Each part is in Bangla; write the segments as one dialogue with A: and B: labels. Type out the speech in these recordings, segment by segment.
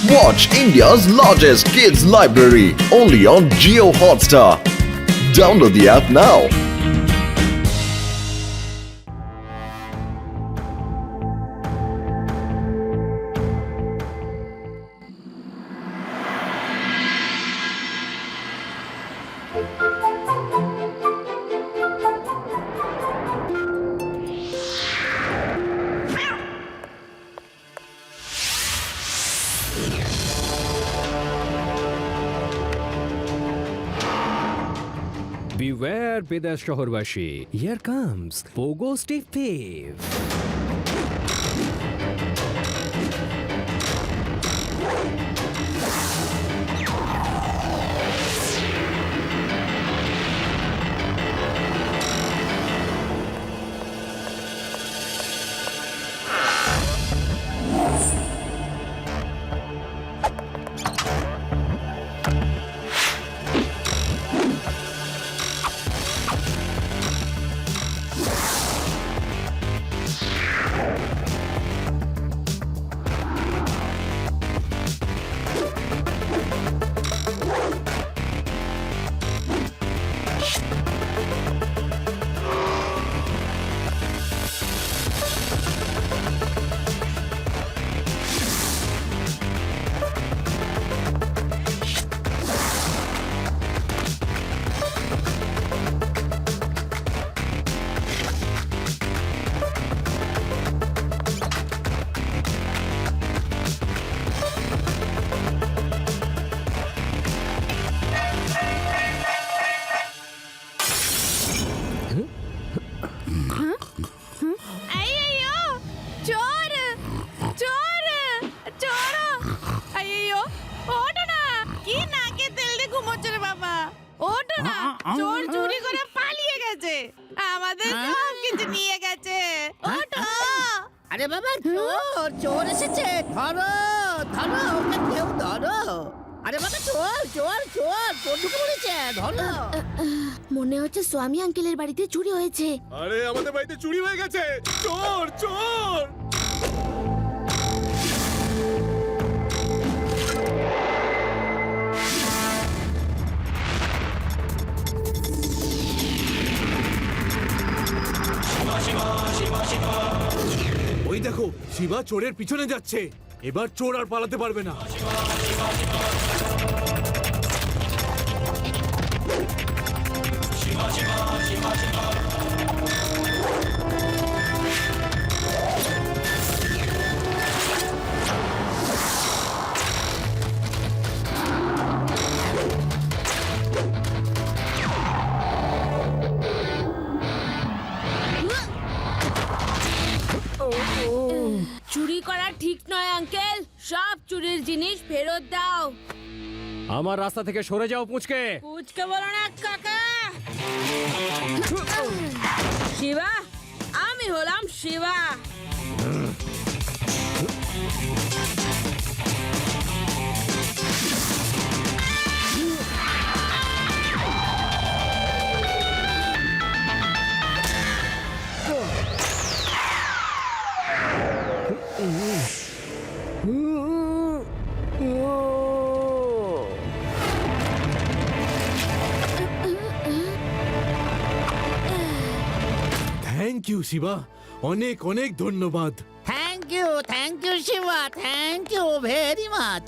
A: Watch India's largest kids library only on Jio Hotstar. Download the app now.
B: Beware, Bidas Shohorbashi. Here comes Pogo Steve Thief.
C: అయ్యయ్యో చోరు చోరు చోరు అయ్యయ్యో ওঠোনা কি নাকে তেল দিয়ে ঘুমোচ্ছে রে বাবা ওঠোনা চোর চুরি করে পালিয়ে গেছে আমাদের সব কিছু নিয়ে গেছে ওঠো
D: আরে বাবা চোর চোর এসেছে ধরো ধরো ওকে কেউ ধরো আরে বাবা চোর চোর চোর চোর ঢুকে পড়েছে ধরো
E: মনে হচ্ছে স্বামী আঙ্কেলের বাড়িতে চুরি হয়েছে।
F: আরে আমাদের বাড়িতে চুরি হয়ে গেছে চোর চোর ওই দেখো শিবা চোরের পিছনে যাচ্ছে এবার চোর আর পালাতে পারবে না
C: চুরি করা ঠিক নয় আঙ্কেল সব চুরির জিনিস ফেরত দাও
B: আমার রাস্তা থেকে সরে যাও পুচকে।
C: পুচকে বলো না কাকা শিবা আমি হলাম শিবা
F: থ্যাংক ইউ শিবা অনেক অনেক ধন্যবাদ
D: thank you Shiva thank you very much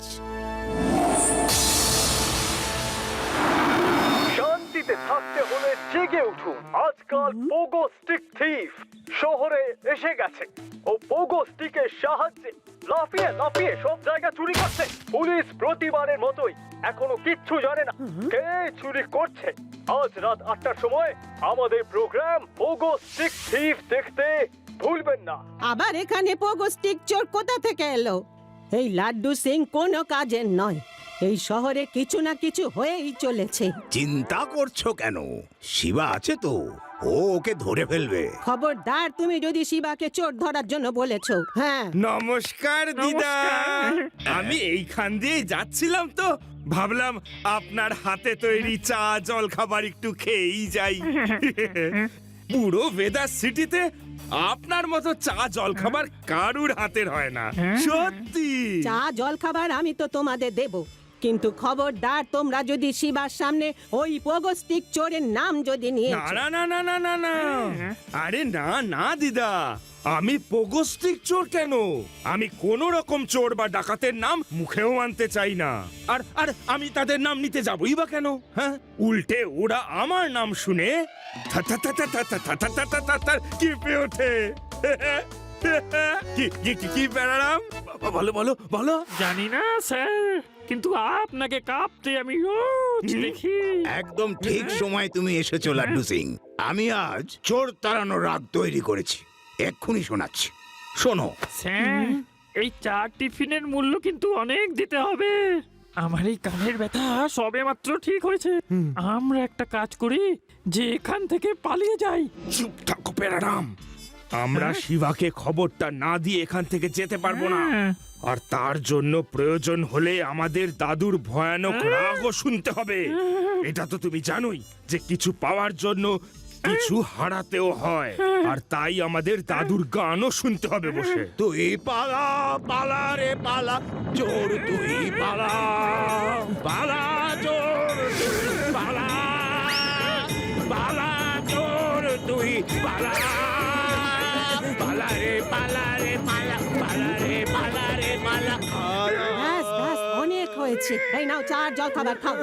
G: শান্তিতে থাকতে হলে জেগে উঠুন আজকাল পোগো স্টিক থিফ শহরে এসে গেছে ও পোগো স্টিকের সাহায্যে লাফিয়ে লাফিয়ে সব জায়গা চুরি করছে পুলিশ প্রতিবারের মতোই এখনো কিচ্ছু জানে না কে চুরি করছে আজ রাত ৮টার সময় আমাদের প্রোগ্রাম পোগো স্টিক থিফ দেখতে ভুলবেন না
H: আবার এখানে পোগো স্টিক চোর কোথা থেকে এলো? এই লাড্ডু সিং কোনো কাজের নয়। এই শহরে কিছু না কিছু হয়েই চলেছে।
I: চিন্তা করছো কেন শিবা আছে তো ও ওকে ধরে ফেলবে
H: খবরদার তুমি যদি শিবাকে চোর ধরার জন্য বলেছো। হ্যাঁ
J: নমস্কার দিদা আমি এইখান দিয়ে যাচ্ছিলাম তো ভাবলাম আপনার হাতে তৈরি চা জল খাবার একটু খেয়েই যাই পুরো ভেদাস সিটিতে আপনার মতো চা জল খাবার কারুর হাতের হয় না, সত্যি।
H: চা জল খাবার আমি তো তোমাদের দেব, কিন্তু খবরদার তোমরা যদি শিবার সামনে ওই পোগো স্টিক চোরের নাম যদি নিয়ে
J: না না না না না না না, আরে না না দিদা, আমি পোগোস্টিক চোর কেন? আমি কোন রকম চোর বা ডাকাতের নাম মুখেও আনতে চাই না। আর আর আমি তাদের নাম নিতে যাবই বা কেন? হ্যাঁ, উল্টে ওরা আমার নাম শুনে কেঁপে ওঠে। কি প্যারারাম, বলো বলো বলো।
K: জানি না স্যার, কিন্তু আপনাকে কাঁপতে আমি রোজ দেখি।
I: একদম ঠিক সময় তুমি এসেছো লাড্ডু সিং। আমি আজ চোর তাড়ানোর রাগ তৈরি করেছি, এক্ষুনি শোনাচ্ছি, শোনো।
K: স্যার, এই চার টিফিনের মূল্য কিন্তু অনেক দিতে হবে। আমার এই কানের ব্যথা সবে মাত্র ঠিক হয়েছে। আমরা একটা কাজ করি, যে এখান থেকে পালিয়ে যাই।
J: চুপ থাকো প্যারারাম, আমরা শিবাকে খবরটা না দিয়ে এখান থেকে যেতে পারবো না। আর তার জন্য প্রয়োজন হলে আমাদের দাদুর ভয়ানক রাগও শুনতে হবে। এটা তো তুমি জানোই যে কিছু পাওয়ার জন্য কিছু হারাতেও হয়, আর তাই আমাদের দাদুর গানও শুনতে হবে বসে।
I: তুই পালা পালা রে পালা, চোর তুই পালা পালা, চোর তুই পালা পালা, চোর তুই পালা পালা রে পালা রে পালা, পালা রে পালা রে পালা।
H: ব্যাস ব্যাস, অনেক হয়েছে। এই নাও চা আর জল খাবার খাও।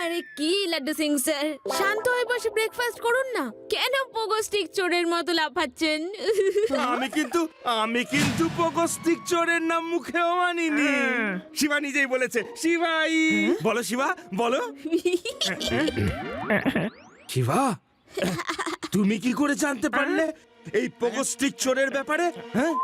E: আরে কি লাড্ডু সিং স্যার, শান্ত হয়ে বসে ব্রেকফাস্ট করুন না। কেন পোগো স্টিক চোরের মতো লাফাচ্ছেন?
J: আমি কিন্তু পোগোস্টিক চোরের নাম মুখেও আনিনি। শিবা নিজেই বলেছে, শিবাই। বলো শিবা, বলো। শিবা, তুমি কি করে জানতে পারলে এই পোগোস্টিক চোরের ব্যাপারে? হ্যাঁ,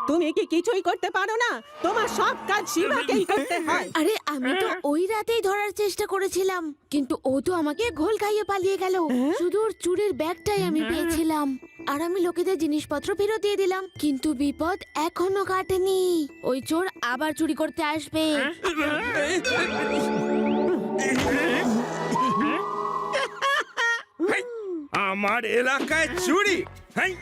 H: তুমি কি কিছুই করতে পারো না? তোমার সব কাজ শিবাকেই করতে হয়।
E: আরে আমি তো ওই রাতেই ধরার চেষ্টা করেছিলাম, কিন্তু ও তো আমাকে ঘোল খাইয়ে পালিয়ে গেল। শুধু ওর চুরির ব্যাগটাই আমি পেয়েছিলাম, আর আমি লোকেদের জিনিসপত্র ফেরত দিয়ে দিলাম। কিন্তু বিপদ এখনো কাটেনি, ওই চোর আবার চুরি করতে আসবে।
J: আমার এলাকায় চুরি? হ্যাঁ,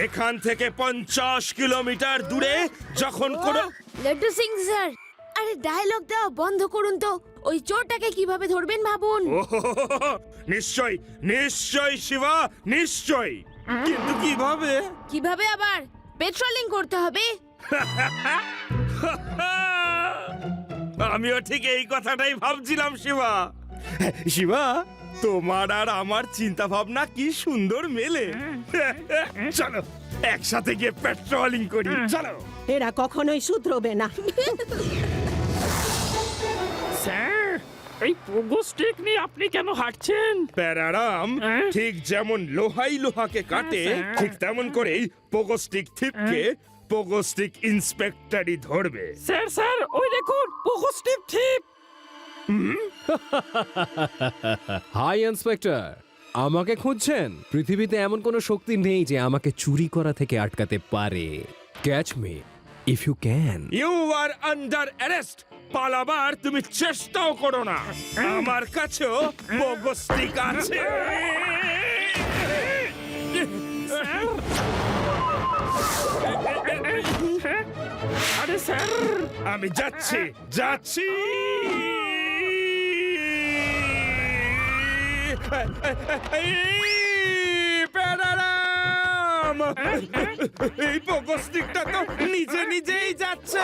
J: এখান থেকে 50 কিলোমিটার দূরে যখন কোনো
E: লাড্ডু সিং স্যার, আরে ডায়লগ দেওয়া বন্ধ করুন তো। ওই চোরটাকে কিভাবে ধরবেন ভাবুন।
J: নিশ্চয় নিশ্চয় শিবা, নিশ্চয়। কিন্তু কিভাবে?
E: কিভাবে আবার? পেট্রোলিং করতে হবে।
J: আমিও ঠিক এই কথাটাই ভাবছিলাম শিবা। শিবা, তোমার আর আমার চিন্তা ভাবনা কি সুন্দর মেলে। চলো একসাথে গিয়ে পেট্রোলিং করি, চলো।
H: এরা কখনোই শুধরবে না।
K: স্যার, এই পোগো স্টিক নিয়ে আপনি কেন হাঁটছেন?
J: প্যারারাম ঠিক যেমন লোহাই লোহাকে কাটে, ঠিক তেমন করেই পোগোস্টিক থিপকে পোগোস্টিক ইন্সপেক্টরই ধরবে।
K: স্যার স্যার, ওই দেখুন পোগো স্টিক ঠিক।
B: হাই ইন্সপেক্টর, আমাকে খুঁজছেন? পৃথিবীতে এমন কোনো শক্তি নেই যে আমাকে চুরি করা থেকে আটকাতে পারে। Catch me if you can.
J: You are under arrest. পালাবার তুমি চেষ্টাও করো না, আমার কাছেও পোগোস্টিক আছে।
K: আরে স্যার,
J: আমি যাচ্ছি যাচ্ছি। প্যারারাম, এই পোগোস্টিকটা তো নিজে নিজেই যাচ্ছে।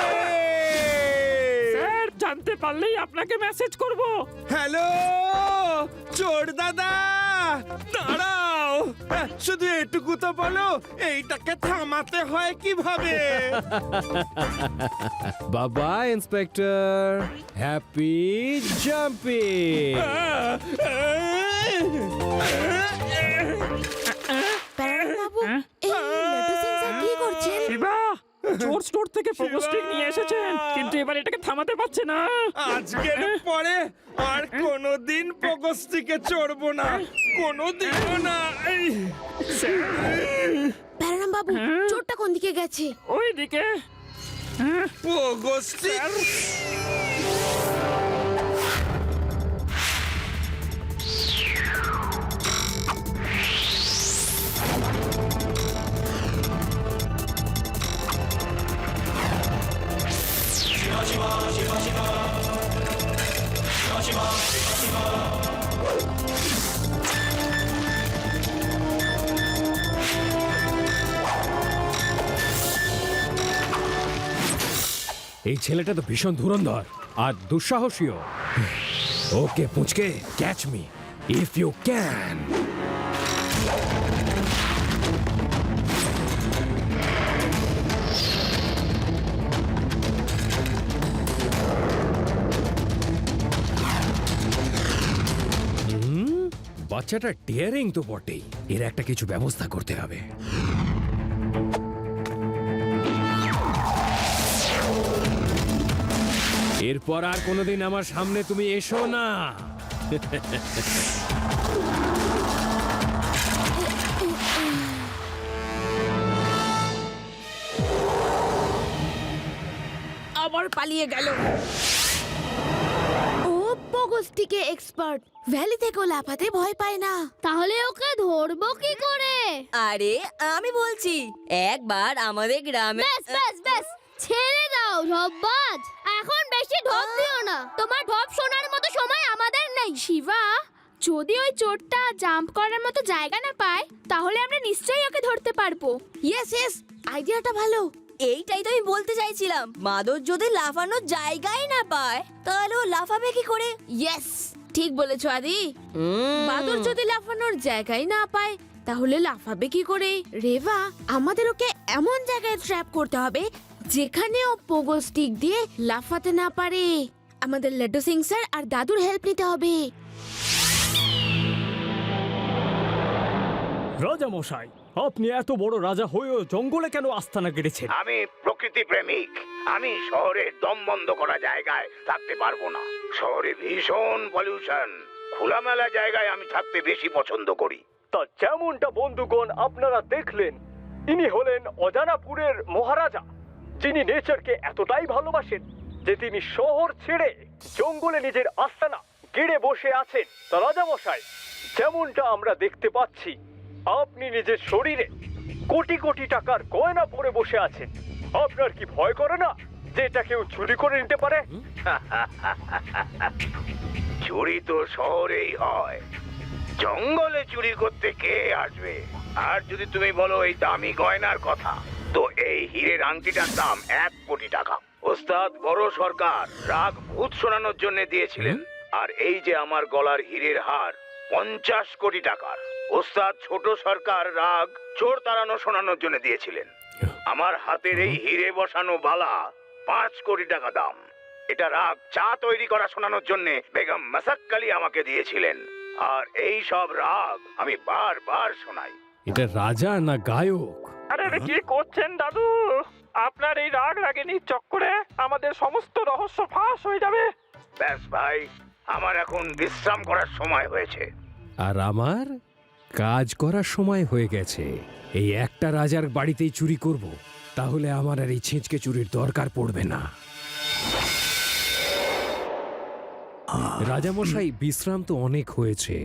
K: স্যার, জানতে পারলেই আপনাকে মেসেজ করব।
J: হ্যালো চোর দাদা, দাঁড়াও, শুধু এটুকু তো বলো, এইটাকে থামাতে হয় কিভাবে?
B: বাবা ইন্সপেক্টর, হ্যাপি জাম্পিং।
E: প্যারারাম বাবু, এই লাড্ডু সিং স্যার কি করছেন?
K: শিবা, চোর স্টোর থেকে প্রোগোস্টিক নিয়ে এসেছেন, কিন্তু এবার এটাকে থামাতে পারছে না।
J: আজকের পরে আর কোনোদিন পগস্টিকে চড়বো না, কোনোদিনও না। এই,
E: প্যারারাম বাবু, চোরটা কোন দিকে গেছে?
K: ওই দিকে।
J: পগস্টিক
B: এই ছেলেটা তো ভীষণ ধুরন্ধর আর দুঃসাহসীও। ওকে পুচকে, catch me if you can. বাচ্চাটা ডিয়ারিং তো বটেই, এর একটা কিছু ব্যবস্থা করতে হবে। এরপর আর কোনোদিন আমার সামনে তুমি এসো না।
C: আবার পালিয়ে গেল।
E: ও পগস্টিকে এক্সপার্ট, ভ্যালি থেকেও লাফাতে ভয় পায় না।
L: তাহলে ওকে ধরবো কি করে?
C: আরে আমি বলছি, একবার আমাদের গ্রামে
L: ব্যাস ব্যাস ব্যাস, ছেড়ে দাও ঢপবাজ, এখন বেশি ঢপ দিও না। তোমার ঢপ শোনার মতো সময় আমাদের নেই।
E: শিবা, যদি ওই চোরটা জাম্প করার মতো জায়গা না পায়, তাহলে আমরা নিশ্চয়ই ওকে ধরতে পারবো। ইয়েস ইয়েস, আইডিয়াটা ভালো।
C: এইটাই তো আমি বলতে চাইছিলাম, মাদর যদি লাফানোর জায়গাই না পায় তাহলে ও লাফাবে কি করে?
E: ইয়েস, ঠিক বলেছো আদি। বাদর যদি লাফানোর জায়গাই না পায়, তাহলে লাফাবে কি করে? রেভা, আমাদের ওকে এমন জায়গায় ট্র্যাপ করতে হবে যেখানে ও পোগো স্টিক দিয়ে লাফাতে না পারে। আমাদের লাড্ডু সিং স্যার আর দাদুর হেল্প নিতে হবে।
K: রাজা মশাই, আপনি এত বড় রাজা হয়েও জঙ্গলে কেন আস্তানা গেড়েছেন?
I: আমি প্রকৃতি প্রেমিক, আমি শহরের দম বন্ধ করা জায়গায় থাকতে পারবো না। শহরে ভীষণ পলিউশন, খোলামেলা জায়গায় আমি থাকতে বেশি পছন্দ করি।
G: তা যেমনটা বন্ধুগণ আপনারা দেখলেন, ইনি হলেন অজানাপুরের মহারাজা, যিনি নেচারকে এতটাই ভালোবাসেন যে তিনি শহর ছেড়ে জঙ্গলে নিজের আস্তানা গেড়ে বসে আছেন। তা রাজামশাই, যেমনটা আমরা দেখতে পাচ্ছি, আপনি নিজের শরীরে কোটি কোটি টাকার গয়না পরে বসে আছেন। আপনার কি ভয় করে না যে এটা কেউ চুরি করে নিতে পারে?
I: চুরি তো শহরেই হয়, জঙ্গলে চুরি করতে কে আসবে? আর যদি তুমি বলো এই দামি গয়নার কথা, তো এই হীরের আংটিটার দাম 1 কোটি টাকা। ওস্তাদ বড় সরকার রাগ ভূত শোনানোর জন্য দিয়েছিলেন। আর এই যে আমার গলার হীরের হার 50 কোটি টাকার। ওস্তাদ ছোট সরকার রাগ চোর তাড়ানো শোনানোর জন্য দিয়েছিলেন। আমার হাতের এই হীরে বসানো বালা 5 কোটি টাকা দাম। এটা রাগ চা তৈরি করা শোনানোর জন্য বেগম মাসাক্কালি আমাকে দিয়েছিলেন। আর এই সব রাগ আমি বারবার শোনাই।
B: এটা রাজা না গায়ক?
K: আরে কি করছেন দাদু? আপনার এই রাগ রাগিনীর চক্করে আমাদের সমস্ত রহস্য ফাঁস হয়ে যাবে।
I: ব্যাস ভাই, আমার এখন বিশ্রাম করার সময় হয়েছে।
B: আর আমার কাজ করার সময় হয়ে গেছে। এই একটা রাজার বাড়িতেই চুরি করব, তাহলে আমার আর এই ছিঁচকে চুরির দরকার পড়বে না। রাজামশাই, বিশ্রাম তো অনেক হয়েছে,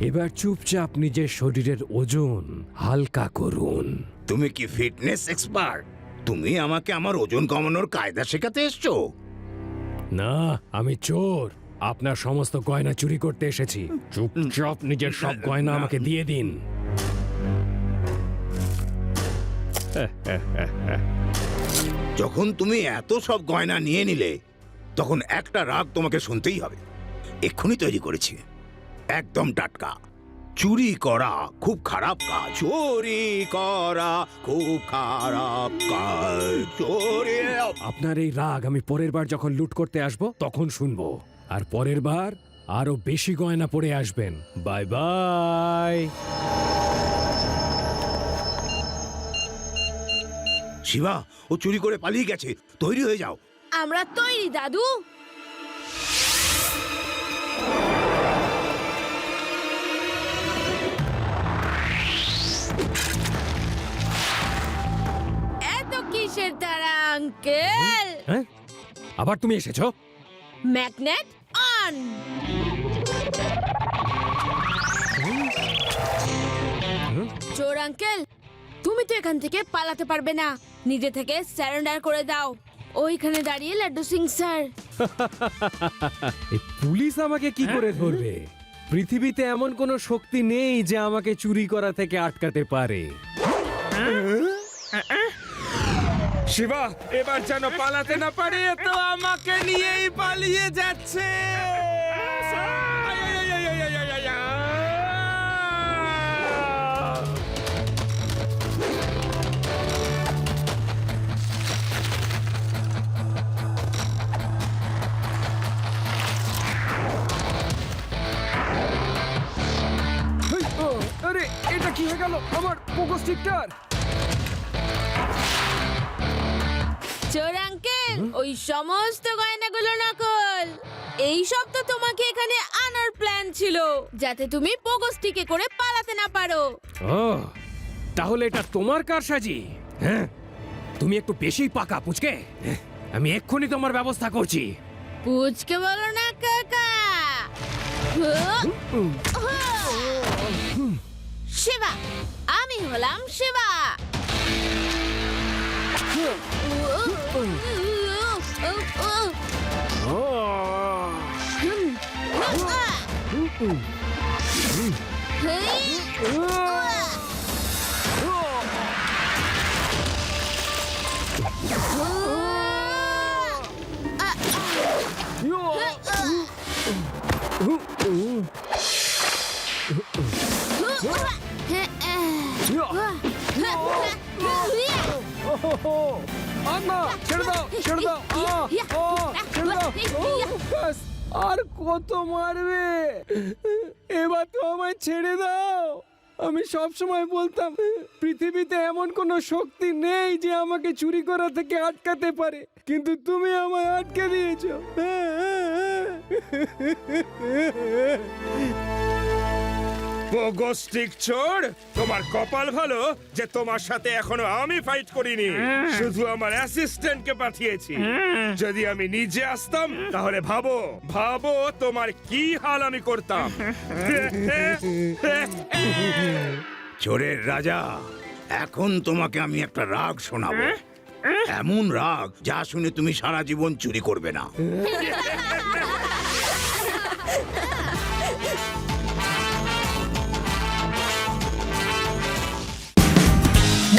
B: এবার চুপচাপ নিজের শরীরের ওজন হালকা করুন।
I: তুমি কি ফিটনেস এক্সপার্ট? তুমি আমাকে আমার ওজন কমানোর কায়দা শেখাতে এসছো?
B: না, আমি চোর, আপনার সমস্ত গয়না চুরি করতে এসেছি। চুপচাপ নিজের সব গয়না আমাকে দিয়ে দিন।
I: যখন তুমি এত সব গয়না নিয়ে নিলে, তখন একটা রাগ তোমাকে শুনতেই হবে। এক্ষুনি তৈরি করেছি, একদম টাটকা। চুরি করা খুব খারাপ কাজ। চুরি করা খুব খারাপ কাজ। চুরি।
B: আপনার এই রাগ আমি পরের বার যখন লুট করতে আসব তখন শুনবো। আর পরের বার আরো বেশি গয়না পরে আসবেন। Bye bye.
I: শিবা ও চুরি করে পালিয়ে গেছে, তৈরি হয়ে যাও।
E: আমরা তৈরি দাদু। এত কিসের তারা আঙ্কেল?
B: হ্যাঁ আবার তুমি এসেছো?
E: Magnet on. চোর আঙ্কেল, তুমি তো এখান থেকে পালাতে পারবে না, নিজে থেকে সারেন্ডার করে দাও। ওইখানে দাঁড়িয়ে লাড্ডু সিং স্যার।
B: এই পুলিশ আমাকে কি করে ধরবে? পৃথিবীতে এমন কোনো শক্তি নেই যে আমাকে চুরি করা থেকে আটকাতে পারে।
J: শিবা এবার যেন পালাতে না পারে, তো আমাকে নিয়েই পালিয়ে যাচ্ছে।
B: আরে এটা কি হয়ে গেল আমার পোকো স্টিকটার?
E: চোর আঙ্কেল, ওই সমস্ত গয়নাগুলো নকল। এই সব তো তোমাকে এখানে আনার প্ল্যান ছিল, যাতে তুমি পোগোস্টিকে করে পালাতে না পারো।
B: ও তাহলে এটা তোমার কারসাজি? হ্যাঁ তুমি একটু বেশি পাকা পুচকে। আমি এক্ষুনি তোমার ব্যবস্থা করছি।
E: পুচকে বলো না কাকা। শিবা, আমি হলাম শিবা।
B: আম্মা ছেড়ে দাও, ছেড়ে দাও, ছেড়ে দাও। ব্যাস, আর কত মারবে? এবার তো আমায় ছেড়ে দাও। আমি সব সময় বলতাম পৃথিবীতে এমন কোনো শক্তি নেই যে আমাকে চুরি করা থেকে আটকাতে পারে, কিন্তু তুমি আমায় আটকে দিয়েছো।
J: পোগো স্টিক চোর, তোমার কপাল ভালো যে তোমার সাথে এখনো আমি ফাইট করিনি, শুধু আমার অ্যাসিস্ট্যান্টকে পাঠিয়েছি। যদি আমি নিজে আসতাম তাহলে ভাবো ভাবো তোমার কি হাল আমি করতাম।
I: চোরের রাজা, এখন তোমাকে আমি একটা রাগ শোনাবো, এমন রাগ যা শুনে তুমি সারা জীবন চুরি করবে না।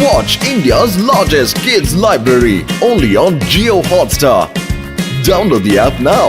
A: Watch India's largest kids library only on Geo Hotstar. Download the app now.